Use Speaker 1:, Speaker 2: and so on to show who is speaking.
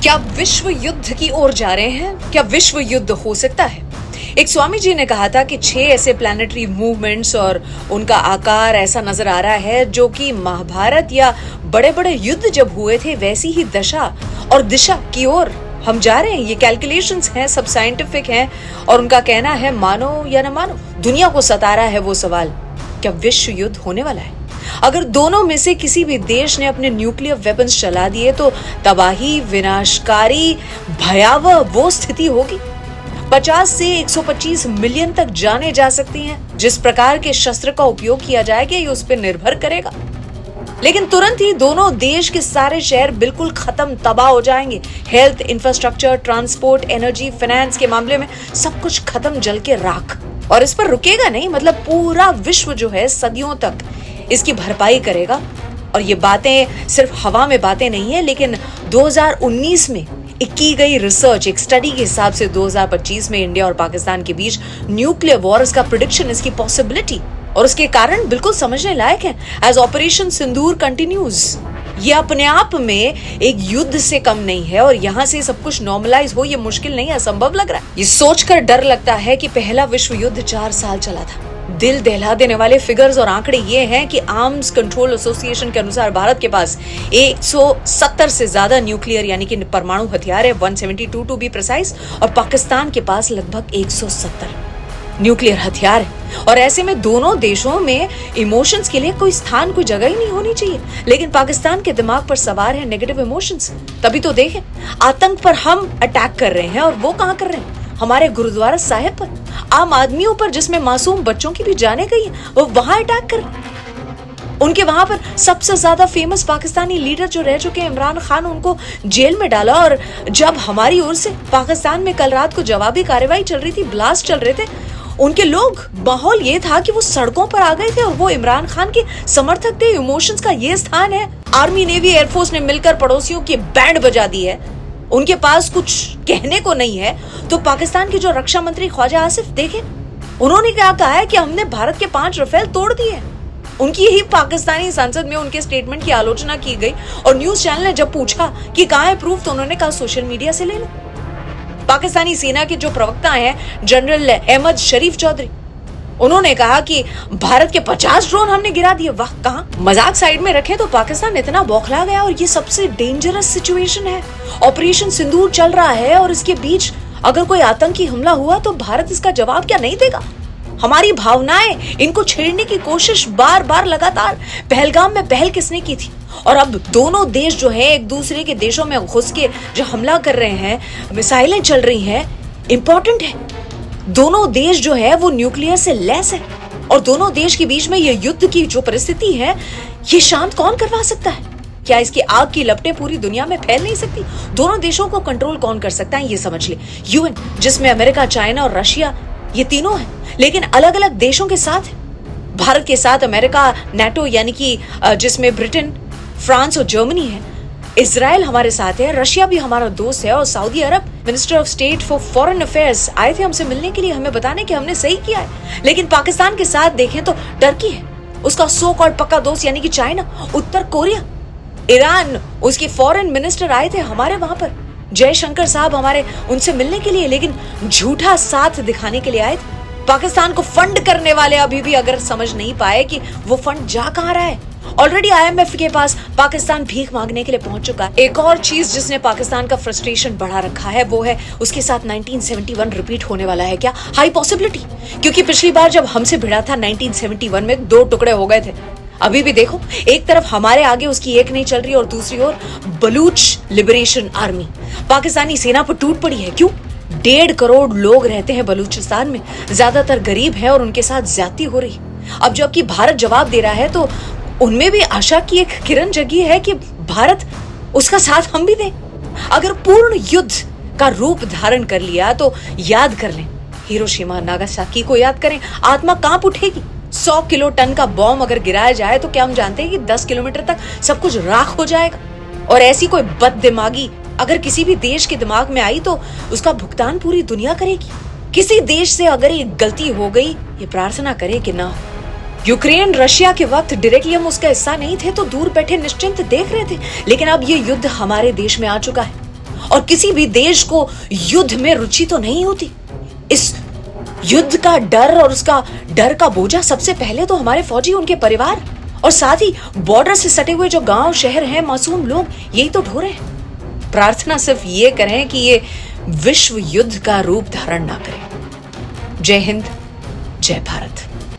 Speaker 1: क्या विश्व युद्ध की ओर जा रहे हैं? क्या विश्व युद्ध हो सकता है? एक स्वामी जी ने कहा था कि 6 ऐसे प्लैनेटरी मूवमेंट्स और उनका आकार ऐसा नजर आ रहा है जो कि महाभारत या बड़े बड़े युद्ध जब हुए थे वैसी ही दशा और दिशा की ओर हम जा रहे हैं। ये कैलकुलेशंस हैं, सब साइंटिफिक हैं और उनका कहना है मानो या न मानो, दुनिया को सता रहा है वो सवाल, क्या विश्व युद्ध होने वाला है? अगर दोनों में से किसी भी देश ने अपने न्यूक्लियर वेपन्स चला दिए तो तबाही, विनाशकारी, भयावह वो स्थिति होगी। 50 से 125 मिलियन तक जाने जा सकती हैं। जिस प्रकार के शस्त्र का उपयोग किया जाएगा ये उस पर निर्भर करेगा। लेकिन तुरंत ही दोनों देश के सारे शहर बिल्कुल खत्म, तबाह हो जाएंगे। Health, infrastructure, transport, energy, finance के मामले में सब कुछ खत्म, जल के राख। और इस पर रुकेगा नहीं, मतलब पूरा विश्व जो है सदियों तक इसकी भरपाई करेगा। और ये बातें सिर्फ हवा में बातें नहीं है, लेकिन 2019 में की गई रिसर्च, एक स्टडी के हिसाब से 2025 में इंडिया और पाकिस्तान के बीच न्यूक्लियर वॉर का प्रेडिक्शन, इसकी पॉसिबिलिटी और उसके कारण बिल्कुल समझने लायक है। एज ऑपरेशन सिंदूर कंटिन्यूज, ये अपने आप में एक युद्ध से कम नहीं है और यहाँ से सब कुछ नॉर्मलाइज हो ये मुश्किल नहीं, असंभव लग रहा है। ये सोचकर डर लगता है कि पहला विश्व युद्ध 4 साल चला था। दिल दहला देने वाले फिगर्स और आंकड़े ये हैं कि आर्म्स कंट्रोल एसोसिएशन के अनुसार भारत के पास 170 से ज्यादा न्यूक्लियर यानी कि परमाणु हथियार है, 172 टू बी प्रिसाइज, और पाकिस्तान के पास लगभग 170 न्यूक्लियर हथियार है। और ऐसे में दोनों देशों में इमोशंस के लिए कोई स्थान, कोई जगह ही नहीं होनी चाहिए। लेकिन पाकिस्तान के दिमाग पर सवार है नेगेटिव इमोशंस। तभी तो देखें, आतंक पर हम अटैक कर रहे हैं और वो कहां कर रहे हैं? हमारे गुरुद्वारा साहिब पर, आम आदमियों पर जिसमें मासूम बच्चों की भी जाने गई है, वो वहां अटैक कर रहे हैं। उनके वहां पर सबसे ज्यादा फेमस पाकिस्तानी लीडर जो रह चुके हैं इमरान खान, उनको जेल में डाला। और जब हमारी ओर से पाकिस्तान में कल रात को जवाबी कार्रवाई चल रही थी, ब्लास्ट चल रहे थे, उनके लोग, माहौल ये था कि वो सड़कों पर आ गए थे और वो इमरान खान के समर्थक थे। इमोशंस का ये स्थान है। आर्मी, नेवी, एयरफोर्स ने मिलकर पड़ोसियों की बैंड बजा दी है। उनके पास कुछ कहने को नहीं है। तो पाकिस्तान के जो रक्षा मंत्री ख्वाजा आसिफ, देखें उन्होंने क्या कहा है कि हमने भारत के 5 राफेल तोड़ दिए। उनकी ही पाकिस्तानी संसद में उनके स्टेटमेंट की आलोचना की गई और न्यूज चैनल ने जब पूछा कि कहां है प्रूफ, तो उन्होंने कहा सोशल मीडिया से ले लो। पाकिस्तानी सेना के जो प्रवक्ता हैं जनरल अहमद शरीफ चौधरी, उन्होंने कहा कि भारत के 50 ड्रोन हमने गिरा दिए। वाह, कहां? मजाक साइड में रखें तो पाकिस्तान इतना बौखला गया और ये सबसे डेंजरस सिचुएशन है। ऑपरेशन सिंदूर चल रहा है और इसके बीच अगर कोई आतंकी हमला हुआ तो भारत इसका जवाब क्या नहीं देगा? हमारी भावनाएं, इनको छेड़ने की कोशिश बार बार लगातार। पहलगाम में पहल किसने की थी? और अब दोनों देश जो है एक दूसरे के देशों में घुस के जो हमला कर रहे हैं, मिसाइलें चल रही हैं। इंपॉर्टेंट है, दोनों देश जो है वो न्यूक्लियर से लैस है और दोनों देश के बीच में ये युद्ध की जो परिस्थिति है, ये शांत कौन करवा सकता है? क्या इसकी आग की लपटें पूरी दुनिया में फैल नहीं सकती? दोनों देशों को कंट्रोल कौन कर सकता है? ये समझ ले। यूएन, जिसमें अमेरिका, चाइना और रशिया, ये तीनों हैं, लेकिन अलग अलग देशों के साथ है। भारत के साथ अमेरिका, नाटो यानी कि जिसमें ब्रिटेन, फ्रांस और जर्मनी है। इजराइल हमारे साथ है, रशिया भी हमारा दोस्त है और Saudi Arab. Minister of state for foreign affairs आए थे हमसे मिलने के लिए, हमें बताने कि हमने सही किया है। लेकिन पाकिस्तान के साथ देखें तो टर्की है, उसका सो कॉल्ड पक्का दोस्त यानी कि चाइना, उत्तर कोरिया, ईरान, उसके फॉरेन मिनिस्टर आए थे हमारे वहां पर, जयशंकर साहब हमारे, उनसे मिलने के लिए, लेकिन झूठा साथ दिखाने के लिए आए थे। पाकिस्तान को फंड करने वाले अभी भी अगर समझ नहीं पाए कि वो फंड जा कहां रहा है। ऑलरेडी आईएमएफ के पास पाकिस्तान भीख मांगने के लिए पहुंच चुका है। एक और चीज जिसने पाकिस्तान का फ्रस्ट्रेशन बढ़ा रखा है वो है उसके साथ 1971 रिपीट होने वाला है। क्या? हाई पॉसिबिलिटी, क्योंकि पिछली बार जब हमसे भिड़ा था 1971 में 2 टुकड़े हो गए थे। अभी भी देखो, एक तरफ हमारे आगे उसकी एक नहीं चल रही और दूसरी ओर बलूच लिबरेशन आर्मी पाकिस्तानी सेना पर टूट पड़ी है। क्यों? 1.5 करोड़ लोग रहते हैं बलूचिस्तान में, ज्यादातर गरीब हैं और उनके साथ ज्यादती हो रही। अब जबकि भारत जवाब दे रहा है तो उनमें भी आशा की एक किरण जगी है कि भारत, उसका साथ हम भी दें। अगर पूर्ण युद्ध का रूप धारण कर लिया तो याद कर लें, हिरोशिमा, नागासाकी को याद करें, आत्मा कांप उठेगी। 100 किलो टन का बॉम्ब अगर गिराया जाए तो क्या हम जानते हैं कि 10 किलोमीटर तक सब कुछ राख हो जाएगा? और ऐसी कोई बददिमागी अगर किसी भी देश के दिमाग में आई तो उसका भुगतान पूरी दुनिया करेगी। किसी देश से अगर एक गलती हो गई, ये प्रार्थना करे कि ना हो। यूक्रेन रशिया के वक्त डायरेक्टली हम उसका हिस्सा नहीं थे तो दूर बैठे निश्चिंत देख रहे थे, लेकिन अब ये युद्ध हमारे देश में आ चुका है और किसी भी देश को युद्ध में रुचि तो नहीं होती। इस युद्ध का डर और उसका डर का बोझा सबसे पहले तो हमारे फौजी, उनके परिवार और साथ ही बॉर्डर से सटे हुए जो गांव शहर हैं, मासूम लोग, यही तो ढो रहे हैं। प्रार्थना सिर्फ ये करें कि ये विश्व युद्ध का रूप धारण ना करे। जय हिंद, जय भारत।